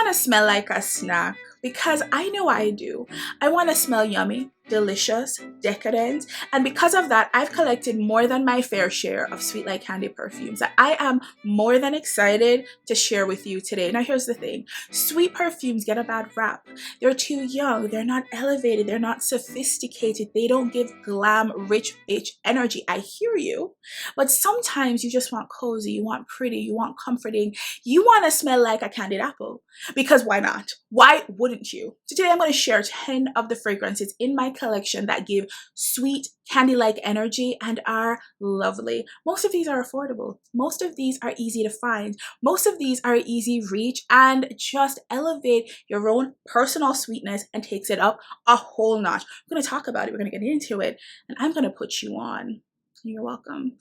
want to smell like a snack? Because I know I do. I want to smell yummy, delicious, decadent, and because of that, I've collected more than my fair share of sweet like candy perfumes that I am more than excited to share with you today. Now here's the thing. Sweet perfumes get a bad rap. They're too young, they're not elevated, they're not sophisticated, they don't give glam, rich bitch energy. I hear you, but sometimes you just want cozy, you want pretty, you want comforting, you want to smell like a candied apple. Because why not? Why wouldn't you? So today I'm going to share 10 of the fragrances in my collection that give sweet candy-like energy and are lovely. Most of these are affordable. Most of these are easy to find. Most of these are easy reach and just elevate your own personal sweetness and takes it up a whole notch. We're going to talk about it. We're going to get into it and I'm going to put you on. You're welcome.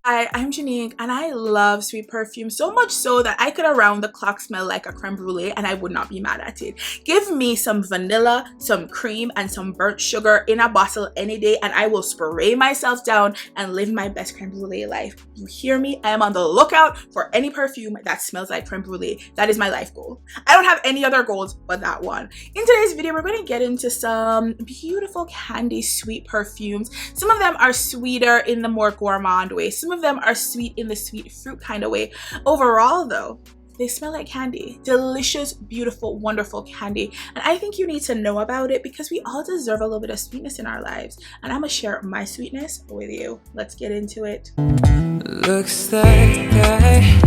Hi, I'm Janique and I love sweet perfume so much so that I could around the clock smell like a creme brulee and I would not be mad at it. Give me some vanilla, some cream, and some burnt sugar in a bottle any day and I will spray myself down and live my best creme brulee life. You hear me? I am on the lookout for any perfume that smells like creme brulee. That is my life goal. I don't have any other goals but that one. In today's video, we're going to get into some beautiful candy sweet perfumes. Some of them are sweeter in the more gourmand way. Some of them are sweet in the sweet fruit kind of way. Overall though, they smell like candy. Delicious, beautiful, wonderful candy. And I think you need to know about it because we all deserve a little bit of sweetness in our lives. And I'm gonna share my sweetness with you. Let's get into it. Looks like I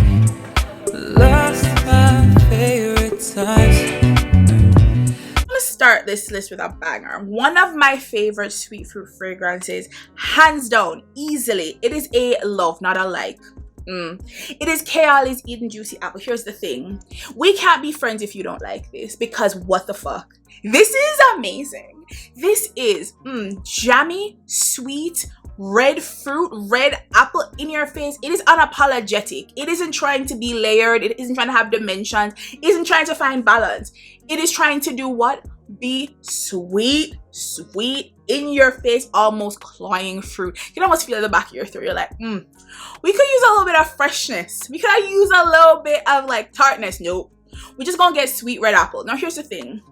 lost my favorite times. Start this list with a banger. One of my favorite sweet fruit fragrances, hands down, easily, it is a love, not a like. It is Kayali Eden Juicy Apple. Here's the thing. We can't be friends if you don't like this because what the fuck? This is amazing. This is jammy, sweet, red fruit, red apple in your face. It is unapologetic. It isn't trying to be layered. It isn't trying to have dimensions. It isn't trying to find balance. It is trying to do what? Be sweet, sweet in your face, almost cloying fruit. You can almost feel it at the back of your throat. You're like, we could use a little bit of freshness. We could use a little bit of like tartness. Nope. We're just gonna get sweet red apple. Now here's the thing.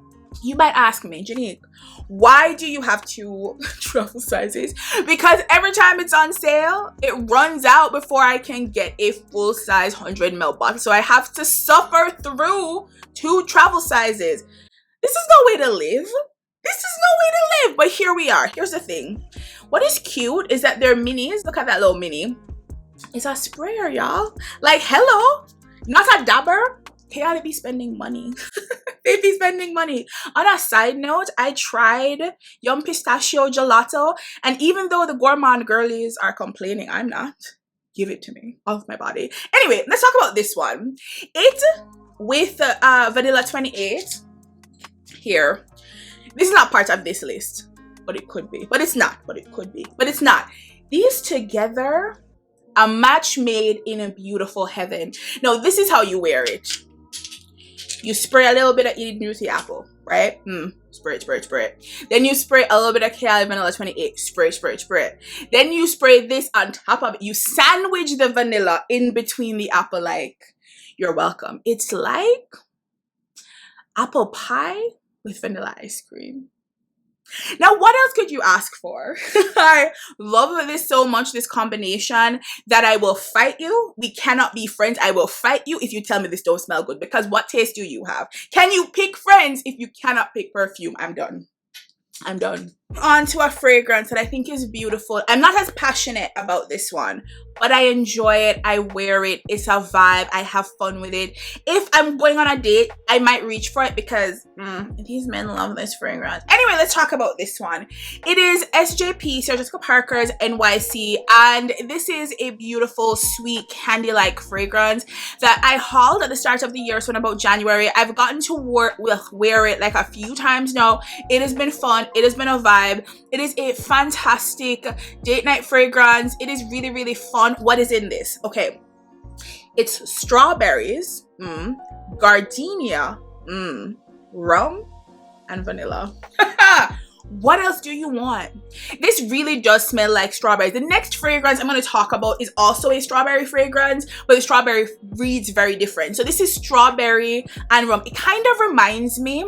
You might ask me, Janique, why do you have two travel sizes? Because every time it's on sale, it runs out before I can get a full size 100 ml bottle. So I have to suffer through two travel sizes. This is no way to live. This is no way to live. But here we are. Here's the thing. What is cute is that they're minis. Look at that little mini. It's a sprayer, y'all. Like, hello. Not a dabber. Kayali be spending money. They be spending money. On a side note, I tried Yum Pistachio Gelato. And even though the gourmand girlies are complaining, I'm not. Give it to me. Off my body. Anyway, let's talk about this one. It with Vanilla 28. Here, this is not part of this list, but it could be. But it's not. But it could be. But it's not. These together, a match made in a beautiful heaven. Now, this is how you wear it. You spray a little bit of Eden Juicy Apple, right? Spray it, spray it, spray it. Then you spray a little bit of Kayali Vanilla 28. Spray, spray, spray. Then you spray this on top of it. You sandwich the vanilla in between the apple like you're welcome. It's like apple pie with vanilla ice cream. Now, what else could you ask for? I love this so much, this combination, that I will fight you. We cannot be friends. I will fight you if you tell me this don't smell good. Because what taste do you have? Can you pick friends if you cannot pick perfume? I'm done. I'm done. On to a fragrance that I think is beautiful. I'm not as passionate about this one, but I enjoy it. I wear it. It's a vibe. I have fun with it. If I'm going on a date, I might reach for it because these men love this fragrance. Anyway, let's talk about this one. It is SJP, Sarah Jessica Parker's NYC, and this is a beautiful, sweet, candy-like fragrance that I hauled at the start of the year, so in about January. I've gotten to wear it like a few times now. It has been fun. It has been a vibe. It is a fantastic date night fragrance. It is really, really fun. What is in this? Okay, it's strawberries, gardenia, rum, and vanilla. What else do you want? This really does smell like strawberries. The next fragrance I'm going to talk about is also a strawberry fragrance, but the strawberry reads very different. So this is strawberry and rum. It kind of reminds me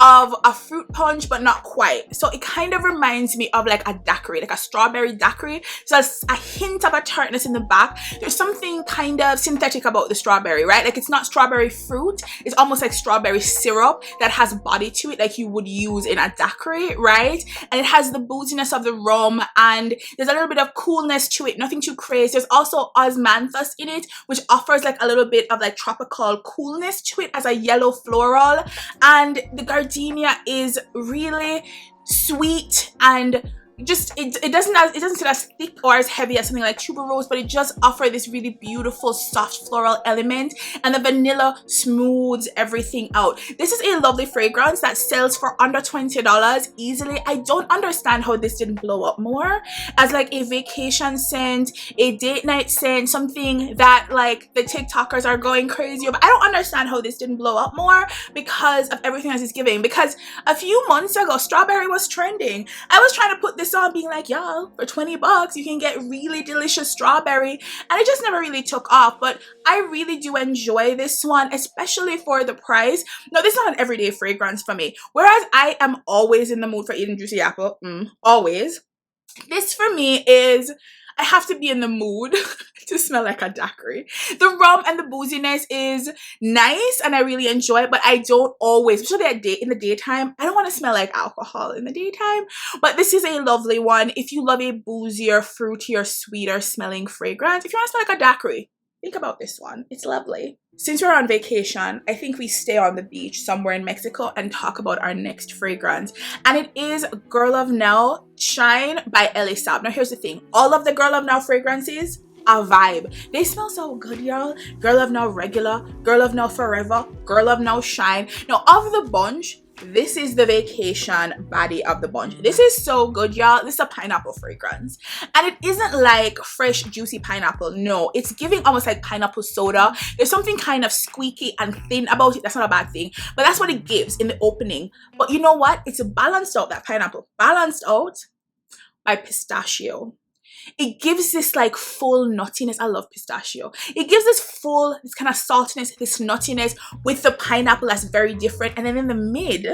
of a fruit punch, but not quite. So it kind of reminds me of like a daiquiri, like a strawberry daiquiri. So there's a hint of a tartness in the back. There's something kind of synthetic about the strawberry, right? Like it's not strawberry fruit. It's almost like strawberry syrup that has body to it, like you would use in a daiquiri, right? And it has the booziness of the rum, and there's a little bit of coolness to it, nothing too crazy. There's also osmanthus in it, which offers like a little bit of like tropical coolness to it as a yellow floral. And the gardenia is really sweet, and just it doesn't sit as thick or as heavy as something like tuberose, but it just offers this really beautiful soft floral element, and the vanilla smooths everything out. This is a lovely fragrance that sells for under $20 easily. I don't understand how this didn't blow up more as like a vacation scent, a date night scent, something that like the TikTokers are going crazy over. I don't understand how this didn't blow up more because of everything that it's giving. Because a few months ago, strawberry was trending. I was trying to put this on being like, y'all, for 20 bucks you can get really delicious strawberry, and it just never really took off. But I really do enjoy this one, especially for the price. No, this is not an everyday fragrance for me, whereas I am always in the mood for Eden Juicy Apple. Always. This for me is, I have to be in the mood to smell like a daiquiri. The rum and the booziness is nice and I really enjoy it, but I don't always, especially in the daytime, I don't want to smell like alcohol in the daytime. But this is a lovely one if you love a boozier, fruitier, sweeter smelling fragrance. If you want to smell like a daiquiri, think about this one. It's lovely. Since we're on vacation, I think we stay on the beach somewhere in Mexico and talk about our next fragrance. And it is Girl of Now Shine by Elie Saab. Now here's the thing. All of the Girl of Now fragrances are vibe. They smell so good, y'all. Girl of Now Regular, Girl of Now Forever, Girl of Now Shine. Now of the bunch, this is the vacation body of the bunch. This is so good, y'all. This is a pineapple fragrance, and it isn't like fresh juicy pineapple. No, it's giving almost like pineapple soda. There's something kind of squeaky and thin about it. That's not a bad thing, but that's what it gives in the opening. But you know what? It's balanced out, that pineapple balanced out by pistachio. It gives this like full nuttiness. I love pistachio. It gives this kind of saltiness, this nuttiness with the pineapple that's very different. And then in the mid,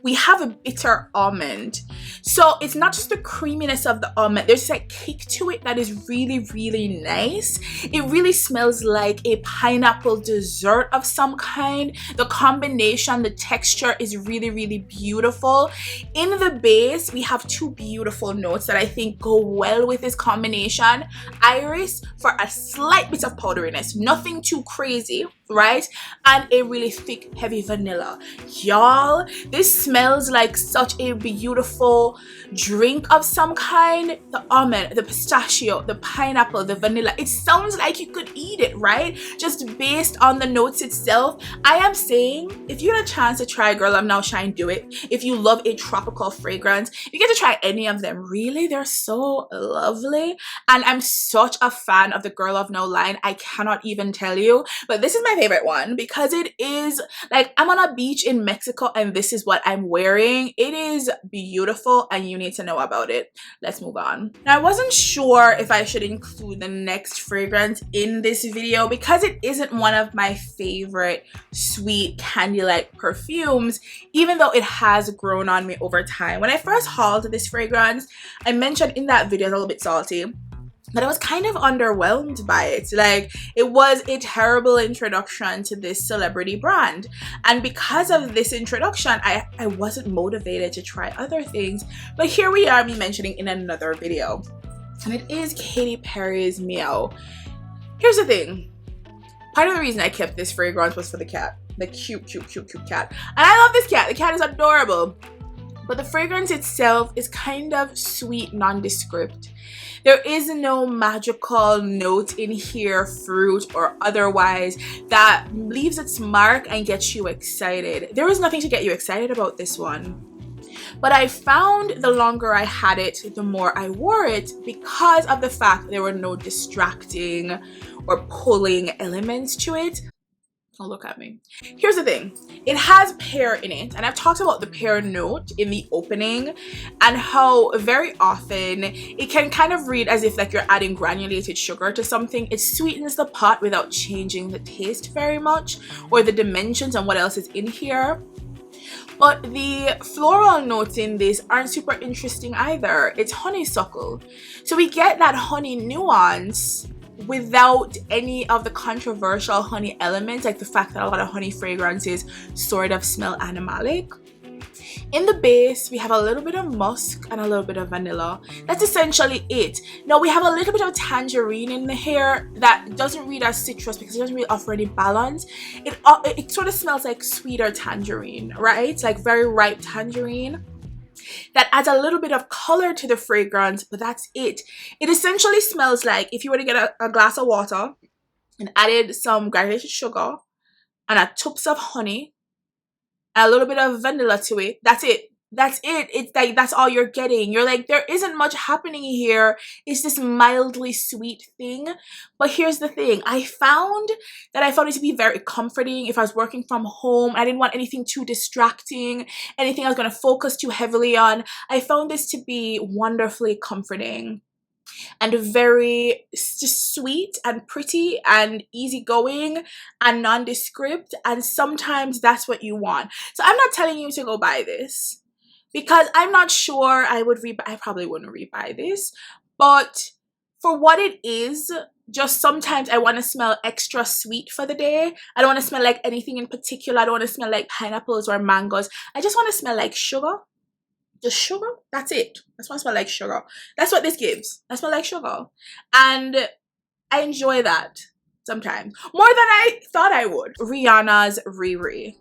we have a bitter almond. So it's not just the creaminess of the almond. There's like kick to it that is really, really nice. It really smells like a pineapple dessert of some kind. The combination, the texture is really, really beautiful. In the base, we have two beautiful notes that I think go well with this combination. Iris for a slight bit of powderiness, nothing too crazy, right? And a really thick, heavy vanilla. Y'all, this smells like such a beautiful drink of some kind. The almond, the pistachio, the pineapple, the vanilla. It sounds like you could eat it, right? Just based on the notes itself. I am saying, if you get a chance to try Girl of Now Shine, do it. If you love a tropical fragrance, you get to try any of them. Really, they're so lovely. And I'm such a fan of the Girl of Now line. I cannot even tell you. But this is my favorite one because it is like I'm on a beach in Mexico and this is what I'm wearing. It is beautiful and you need to know about it. Let's move on. Now, I wasn't sure if I should include the next fragrance in this video because it isn't one of my favorite sweet candy-like perfumes, even though it has grown on me over time. When I first hauled this fragrance, I mentioned in that video, it's a little bit salty, but I was kind of underwhelmed by it. Like, it was a terrible introduction to this celebrity brand. And because of this introduction, I wasn't motivated to try other things. But here we are, me mentioning in another video. And it is Katy Perry's Meow. Here's the thing. Part of the reason I kept this fragrance was for the cat. The cute, cute, cute, cute cat. And I love this cat. The cat is adorable. But the fragrance itself is kind of sweet, nondescript. There is no magical note in here, fruit or otherwise, that leaves its mark and gets you excited. There was nothing to get you excited about this one. But I found the longer I had it, the more I wore it because of the fact there were no distracting or pulling elements to it. Don't look at me. Here's the thing. It has pear in it, and I've talked about the pear note in the opening and how very often it can kind of read as if like you're adding granulated sugar to something. It sweetens the pot without changing the taste very much or the dimensions and what else is in here. But the floral notes in this aren't super interesting either. It's honeysuckle. So we get that honey nuance without any of the controversial honey elements, like the fact that a lot of honey fragrances sort of smell animalic. In the base, we have a little bit of musk and a little bit of vanilla. That's essentially it. Now, we have a little bit of tangerine in the here that doesn't read as citrus because it doesn't really offer any balance. It sort of smells like sweeter tangerine, right? Like very ripe tangerine. That adds a little bit of color to the fragrance, but that's it. It essentially smells like if you were to get a glass of water and added some granulated sugar and a tubs of honey, a little bit of vanilla to it. That's it. That's it. It's like that's all you're getting. You're like, there isn't much happening here. It's this mildly sweet thing. But here's the thing. I found it to be very comforting if I was working from home. I didn't want anything too distracting, anything I was going to focus too heavily on. I found this to be wonderfully comforting and very just sweet and pretty and easygoing and nondescript, and sometimes that's what you want. So I'm not telling you to go buy this because I'm not sure I probably wouldn't rebuy this, but for what it is, just sometimes I want to smell extra sweet for the day. I don't want to smell like anything in particular. I don't want to smell like pineapples or mangoes. I just want to smell like sugar. Just sugar. That's it. That's what I smell like, sugar. That's what this gives. I smell like sugar. And I enjoy that sometimes. More than I thought I would. Rihanna's Riri.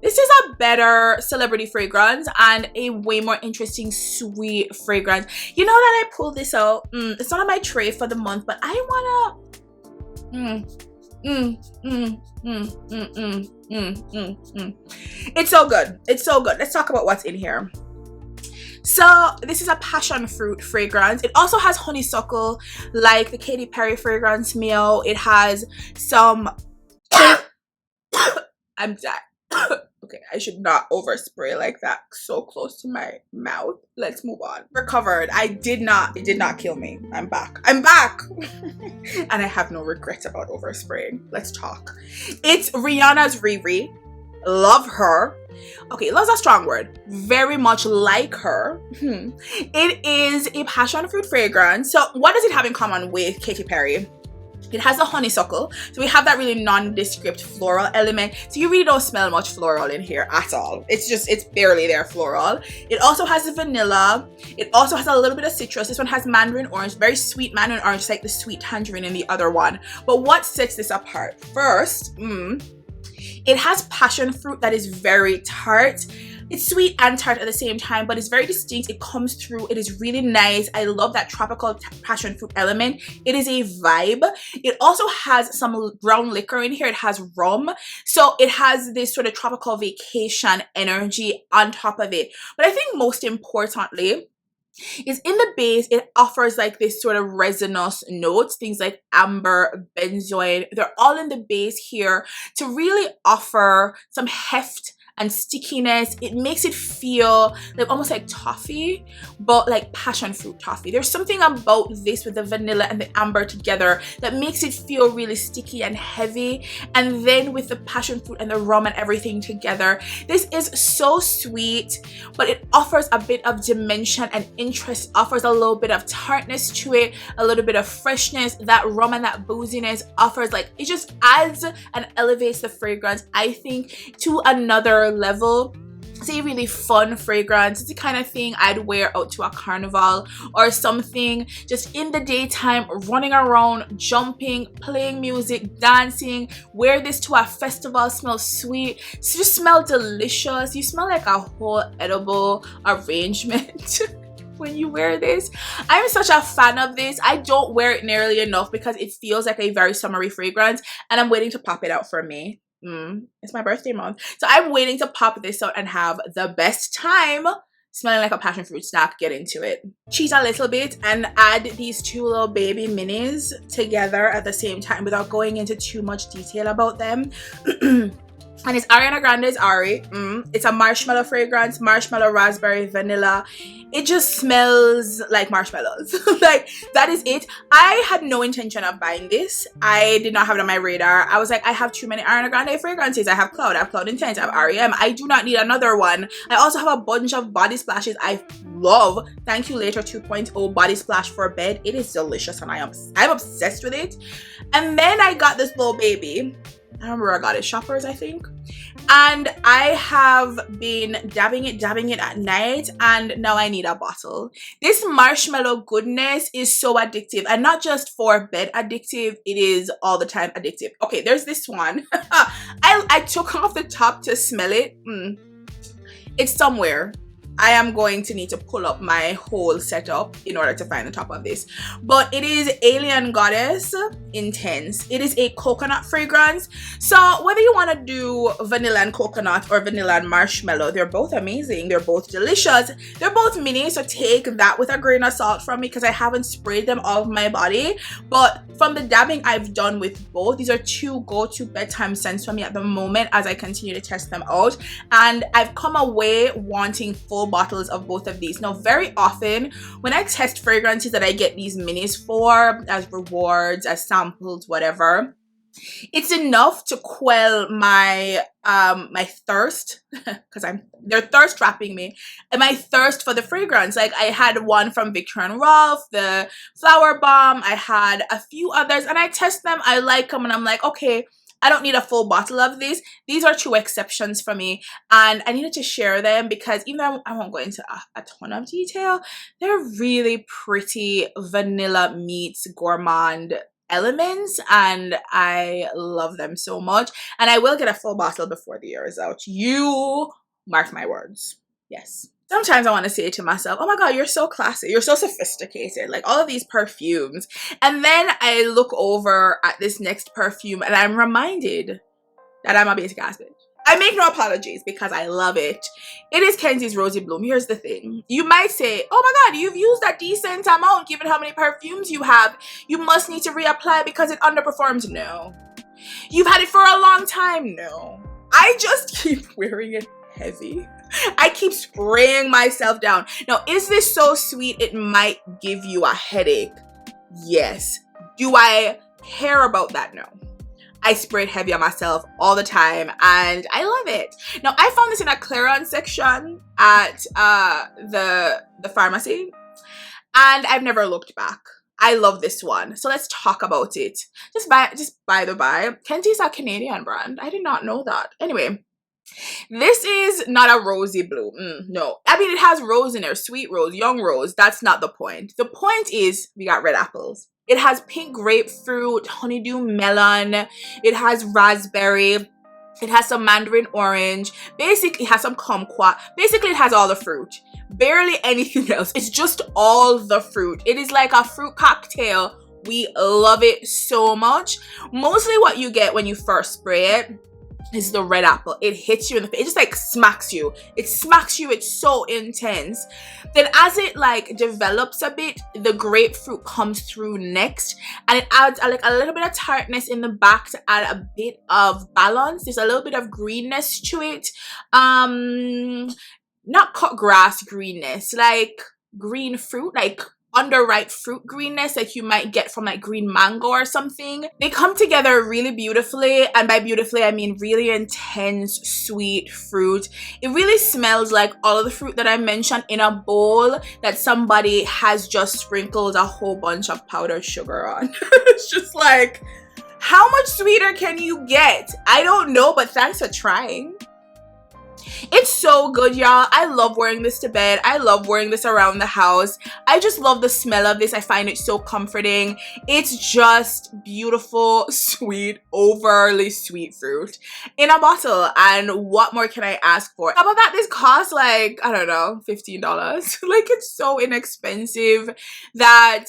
This is a better celebrity fragrance and a way more interesting sweet fragrance. You know that I pulled this out. It's not on my tray for the month, but I wanna It's so good. It's so good. Let's talk about what's in here. So this is a passion fruit fragrance. It also has honeysuckle like the Katy Perry fragrance Meow. It has some I'm dead. Okay, I should not overspray like that so close to my mouth. Let's move on. Recovered. It did not kill me. I'm back. And I have no regret about overspraying. Let's talk. It's Rihanna's Riri. Love her. Okay, love's a strong word. Very much like her. It is a passion fruit fragrance. So what does it have in common with Katy Perry? It has a honeysuckle, so we have that really nondescript floral element. So you really don't smell much floral in here at all. It's barely there floral. It also has the vanilla. It also has a little bit of citrus. This one has mandarin orange, very sweet mandarin orange, like the sweet tangerine in the other one. But what sets this apart? First, it has passion fruit that is very tart. It's sweet and tart at the same time, but it's very distinct. It comes through. It is really nice. I love that tropical passion fruit element. It is a vibe. It also has some brown liquor in here. It has rum. So it has this sort of tropical vacation energy on top of it. But I think most importantly, is in the base, it offers like this sort of resinous notes, things like amber, benzoin. They're all in the base here to really offer some heft and stickiness. It makes it feel like almost like toffee, but like passion fruit toffee. There's something about this with the vanilla and the amber together that makes it feel really sticky and heavy. And then with the passion fruit and the rum and everything together, this is so sweet, but it offers a bit of dimension and interest, offers a little bit of tartness to it, a little bit of freshness. That rum and that booziness offers, like, it just adds and elevates the fragrance, I think, to another level. It's a really fun fragrance. It's the kind of thing I'd wear out to a carnival or something, just in the daytime, running around, jumping, playing music, dancing. Wear this to a festival, smells sweet, just smell delicious. You smell like a whole edible arrangement when you wear this. I'm such a fan of this. I don't wear it nearly enough because it feels like a very summery fragrance, and I'm waiting to pop it out for May. It's my birthday month, so I'm waiting to pop this out and have the best time smelling like a passion fruit snack. Get into it. Cheat a little bit and add these two little baby minis together at the same time without going into too much detail about them. And it's Ariana Grande's Ari. It's a marshmallow fragrance, marshmallow, raspberry, vanilla. It just smells like marshmallows. Like, that is it. I had no intention of buying this. I did not have it on my radar. I was like, I have too many Ariana Grande fragrances. I have Cloud Intense, I have REM. I do not need another one. I also have a bunch of body splashes I love. Thank You Later 2.0 body splash for bed. It is delicious and I'm obsessed with it. And then I got this little baby. I remember where I got it, Shoppers, I think. And I have been dabbing it at night, and now I need a bottle. This marshmallow goodness is so addictive, and not just for bed addictive, it is all the time addictive. Okay, there's this one. I took off the top to smell it. It's somewhere. I am going to need to pull up my whole setup in order to find the top of this. But it is Alien Goddess Intense. It is a coconut fragrance. So whether you want to do vanilla and coconut or vanilla and marshmallow, they're both amazing. They're both delicious. They're both mini, so take that with a grain of salt from me because I haven't sprayed them all over my body. But from the dabbing I've done with both, these are two go-to bedtime scents for me at the moment as I continue to test them out. And I've come away wanting full bottles of both of these. Now, very often when I test fragrances that I get these minis for as rewards, as samples, whatever, it's enough to quell my my thirst because they're thirst trapping me, and my thirst for the fragrance. Like, I had one from Victor and Rolf, the Flower Bomb. I had a few others and I test them, I like them, and I'm like, okay, I don't need a full bottle of this. These are two exceptions for me, and I needed to share them because even though I won't go into a ton of detail, they're really pretty vanilla meets gourmand elements, and I love them so much. And I will get a full bottle before the year is out. You mark my words. Yes. Sometimes I want to say to myself, oh my God, you're so classy. You're so sophisticated. Like, all of these perfumes. And then I look over at this next perfume and I'm reminded that I'm a basic ass bitch. I make no apologies because I love it. It is Kenzo's Rosy Bloom. Here's the thing. You might say, oh my God, you've used a decent amount given how many perfumes you have. You must need to reapply because it underperforms. No. You've had it for a long time. No. I just keep wearing it heavy. I keep spraying myself down. Now, is this so sweet it might give you a headache? Yes. Do I care about that? No. I spray it heavy on myself all the time and I love it. Now, I found this in a clearance section at the pharmacy and I've never looked back. I love this one. So let's talk about it. Just by the by, Kenzo's a Canadian brand. I did not know that. Anyway, this is not a rosy blue. No. I mean, it has rose in there. Sweet rose, young rose. That's not the point. The point is we got red apples. It has pink grapefruit, honeydew melon. It has raspberry. It has some mandarin orange. Basically, it has some kumquat. Basically, it has all the fruit. Barely anything else. It's just all the fruit. It is like a fruit cocktail. We love it so much. Mostly what you get when you first spray it is the red apple. It hits you in the face. It just like smacks you. It smacks you. It's so intense. Then as it like develops a bit, the grapefruit comes through next, and it adds like a little bit of tartness in the back to add a bit of balance. There's a little bit of greenness to it. Not cut grass greenness, like green fruit, like underripe fruit greenness like you might get from like green mango or something. They come together really beautifully, and by beautifully I mean really intense sweet fruit. It really smells like all of the fruit that I mentioned in a bowl that somebody has just sprinkled a whole bunch of powdered sugar on. It's just like, how much sweeter can you get? I don't know, but thanks for trying. It's so good, y'all. I love wearing this to bed. I love wearing this around the house. I just love the smell of this. I find it so comforting. It's just beautiful, sweet, overly sweet fruit in a bottle. And what more can I ask for? How about that? This costs like, I don't know, $15. Like, it's so inexpensive that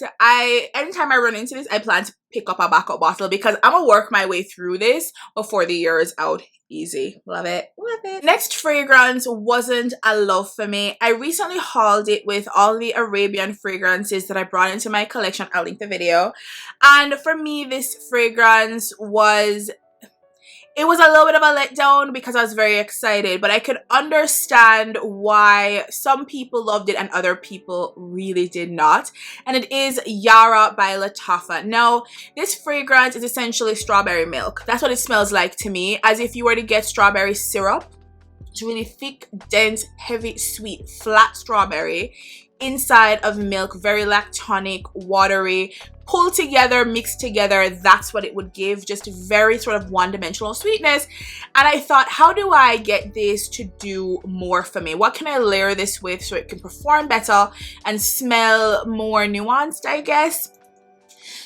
anytime I run into this, I plan to pick up a backup bottle because I'm gonna work my way through this before the year is out. Easy. Love it. Love it. Next fragrance wasn't a love for me. I recently hauled it with all the Arabian fragrances that I brought into my collection. I'll link the video. And for me, this fragrance was a little bit of a letdown because I was very excited, but I could understand why some people loved it and other people really did not. And it is Yara by Latava. Now, this fragrance is essentially strawberry milk. That's what it smells like to me, as if you were to get strawberry syrup. It's really thick, dense, heavy, sweet, flat strawberry inside of milk, very lactonic, watery, pulled together, mixed together. That's what it would give, just very sort of one-dimensional sweetness. And I thought, how do I get this to do more for me? What can I layer this with so it can perform better and smell more nuanced, I guess?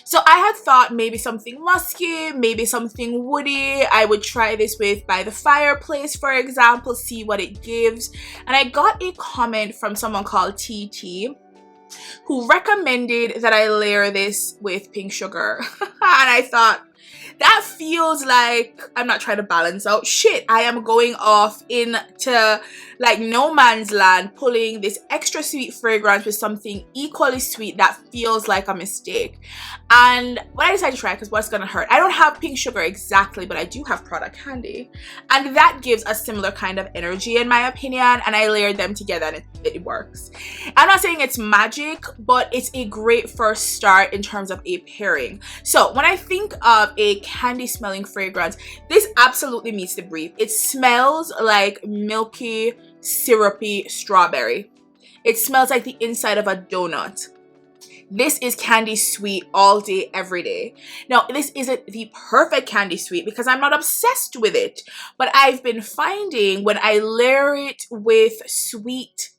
So I had thought maybe something musky, maybe something woody. I would try this with By the Fireplace, for example, see what it gives. And I got a comment from someone called TT who recommended that I layer this with pink sugar. And I thought, that feels like I'm not trying to balance out shit. I am going off into like no man's land, pulling this extra sweet fragrance with something equally sweet that feels like a mistake. And what I decided to try, because what's gonna hurt? I don't have pink sugar exactly, but I do have product candy. And that gives a similar kind of energy in my opinion. And I layered them together and it works. I'm not saying it's magic, but it's a great first start in terms of a pairing. So when I think of a candy smelling fragrance, this absolutely meets the brief. It smells like milky, syrupy strawberry. It smells like the inside of a donut. This is candy sweet all day, every day. Now, this isn't the perfect candy sweet because I'm not obsessed with it, but I've been finding when I layer it with sweet,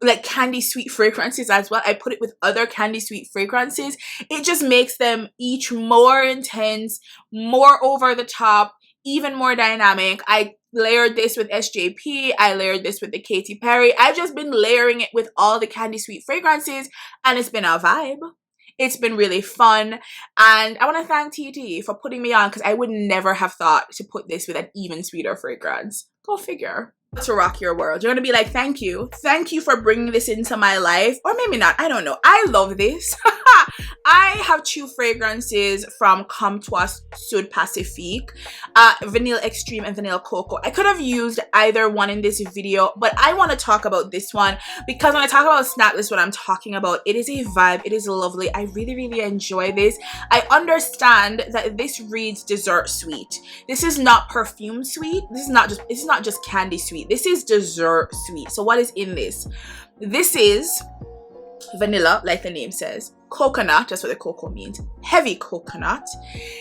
like candy sweet fragrances as well, I put it with other candy sweet fragrances, it just makes them each more intense, more over the top, even more dynamic. I layered this with SJP, I layered this with the Katy Perry. I've just been layering it with all the candy sweet fragrances and it's been a vibe. It's been really fun, and I want to thank TT for putting me on because I would never have thought to put this with an even sweeter fragrance. Go figure. To rock your world. You're gonna be like, thank you for bringing this into my life, or maybe not, I don't know. I love this. I have two fragrances from Comptoir Sud Pacifique, Vanilla Extreme and Vanilla Cocoa. I could have used either one in this video, but I want to talk about this one because when I talk about Snap, this is what I'm talking about. It is a vibe. It is lovely. I really enjoy this. I understand that this reads dessert sweet. This is not perfume sweet. This is not just candy sweet. This is dessert sweet. So what is in this? This is vanilla, like the name says, coconut, that's what the cocoa means, heavy coconut.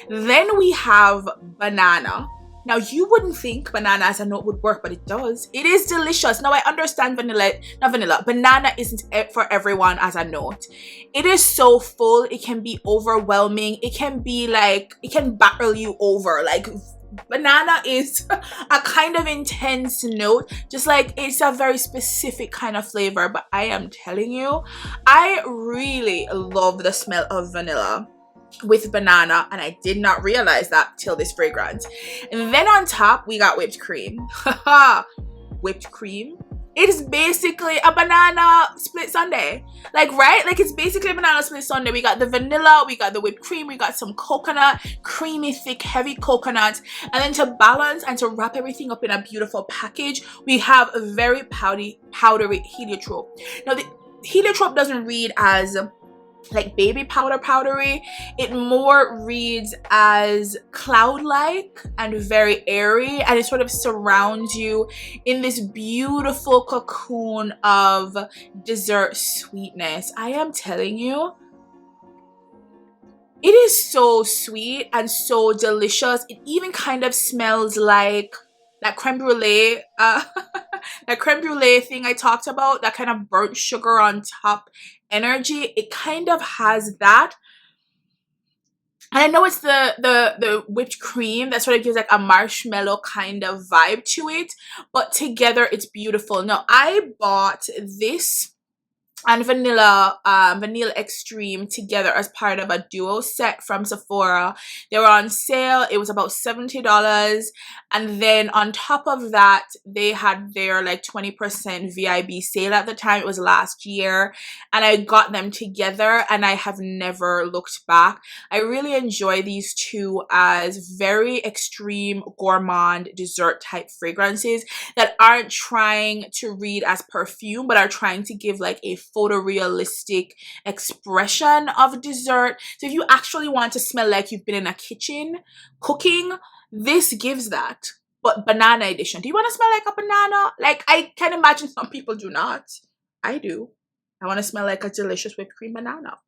Then we have banana. Now you wouldn't think banana as a note would work, but it does. It is delicious. Now I understand banana isn't for everyone as a note. It is so full, it can be overwhelming, it can be like, it can barrel you over. Like, banana is a kind of intense note, just like it's a very specific kind of flavor. But I am telling you, I really love the smell of vanilla with banana, and I did not realize that till this fragrance. And then on top we got whipped cream. Whipped cream, it is basically a banana split sundae, like, right? Like, it's basically a banana split sundae. We got the vanilla, we got the whipped cream, we got some coconut, creamy, thick, heavy coconut, and then to balance and to wrap everything up in a beautiful package, we have a very powdery heliotrope. Now the heliotrope doesn't read as like baby powdery. It more reads as cloud-like and very airy, and it sort of surrounds you in this beautiful cocoon of dessert sweetness. I am telling you, it is so sweet and so delicious. It even kind of smells like that creme brulee, that creme brulee thing I talked about, that kind of burnt sugar on top energy. It kind of has that. And I know it's the whipped cream that sort of gives like a marshmallow kind of vibe to it, but together it's beautiful. Now I bought this and vanilla extreme together as part of a duo set from Sephora. They were on sale. It was about $70, and then on top of that they had their like 20% VIB sale at the time. It was last year, and I got them together and I have never looked back. I really enjoy these two as very extreme gourmand dessert type fragrances that aren't trying to read as perfume but are trying to give like a photorealistic expression of dessert. So if you actually want to smell like you've been in a kitchen cooking, this gives that, but banana edition. Do you want to smell like a banana? Like, I can imagine some people do not. I do. I want to smell like a delicious whipped cream banana.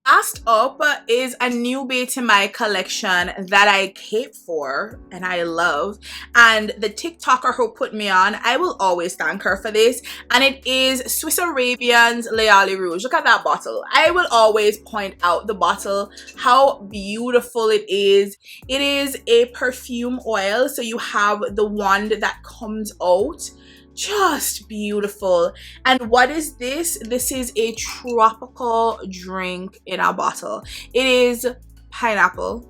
Last up is a newbie to my collection that I cape for and I love, and the TikToker who put me on, I will always thank her for this, and it is Swiss Arabian's L'Oeil Rouge. Look at that bottle. I will always point out the bottle, how beautiful it is. It is a perfume oil, so you have the wand that comes out. Just beautiful. And what is this? This is a tropical drink in a bottle. It is pineapple,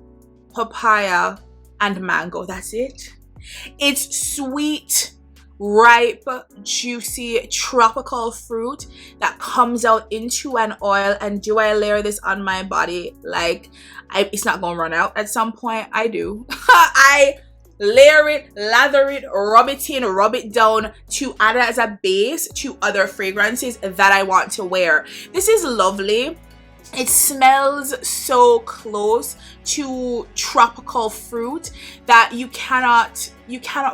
papaya, and mango. That's it. It's sweet, ripe, juicy, tropical fruit that comes out into an oil. And do I layer this on my body? Like, it's not gonna run out at some point. I do. I layer it, lather it, rub it in, rub it down to add it as a base to other fragrances that I want to wear. This is lovely. It smells so close to tropical fruit that you cannot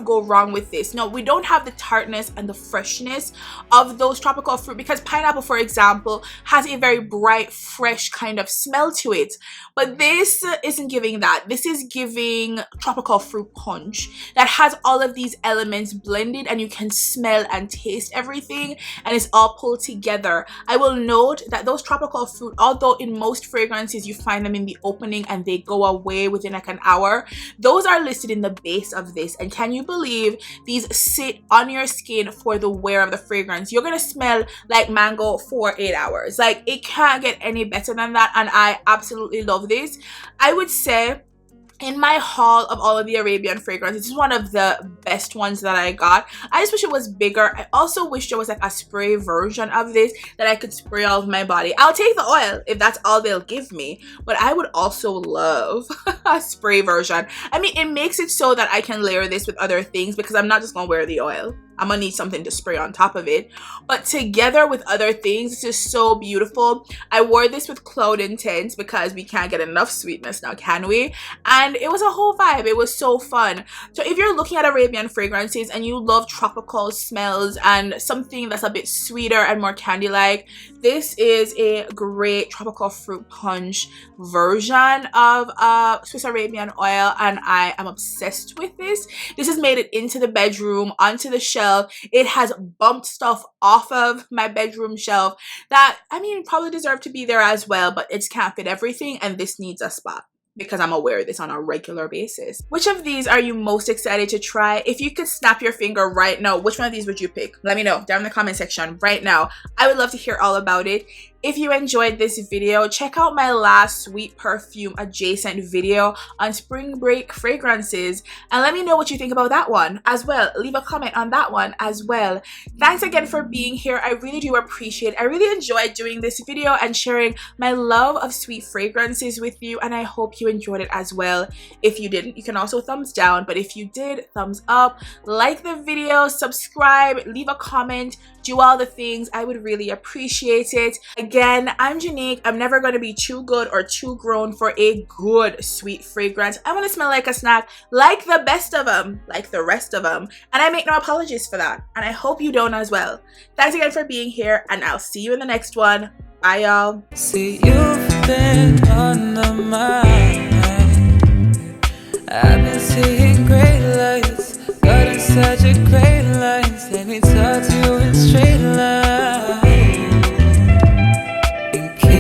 go wrong with this. No, we don't have the tartness and the freshness of those tropical fruit, because pineapple, for example, has a very bright, fresh kind of smell to it. But this isn't giving that. This is giving tropical fruit punch that has all of these elements blended, and you can smell and taste everything, and it's all pulled together. I will note that those tropical fruit, although in most fragrances you find them in the opening and they go away within like an hour, those are listed in the base of this. And can you believe these sit on your skin for the wear of the fragrance? You're gonna smell like mango for 8 hours. Like, it can't get any better than that, and I absolutely love this. I would say in my haul of all of the Arabian fragrances, this is one of the best ones that I got. I just wish it was bigger. I also wish there was like a spray version of this that I could spray all over my body. I'll take the oil if that's all they'll give me, but I would also love a spray version. I mean, it makes it so that I can layer this with other things, because I'm not just gonna wear the oil. I'm gonna need something to spray on top of it, but together with other things, this is so beautiful. I wore this with Cloud Intense because we can't get enough sweetness now, can we? And it was a whole vibe. It was so fun. So if you're looking at Arabian fragrances and you love tropical smells and something that's a bit sweeter and more candy-like, this is a great tropical fruit punch version of Swiss Arabian oil, and I am obsessed with this. This has made it into the bedroom, onto the shelf. It has bumped stuff off of my bedroom shelf that, I mean, probably deserve to be there as well, but it can't fit everything, and this needs a spot because I'm aware of this on a regular basis. Which of these are you most excited to try? If you could snap your finger right now, which one of these would you pick? Let me know down in the comment section right now. I would love to hear all about it. If you enjoyed this video, check out my last sweet perfume adjacent video on spring break fragrances, and let me know what you think about that one as well. Leave a comment on that one as well. Thanks again for being here. I really do appreciate it. I really enjoyed doing this video and sharing my love of sweet fragrances with you, and I hope you enjoyed it as well. If you didn't, you can also thumbs down, but if you did, thumbs up. Like the video, subscribe, leave a comment, do all the things. I would really appreciate it. Again, I'm Janique. I'm never going to be too good or too grown for a good sweet fragrance. I want to smell like a snack, like the best of them, like the rest of them. And I make no apologies for that. And I hope you don't as well. Thanks again for being here, and I'll see you in the next one. Bye, y'all. See, you've been on the mind. I've been seeing great lights, got in such a great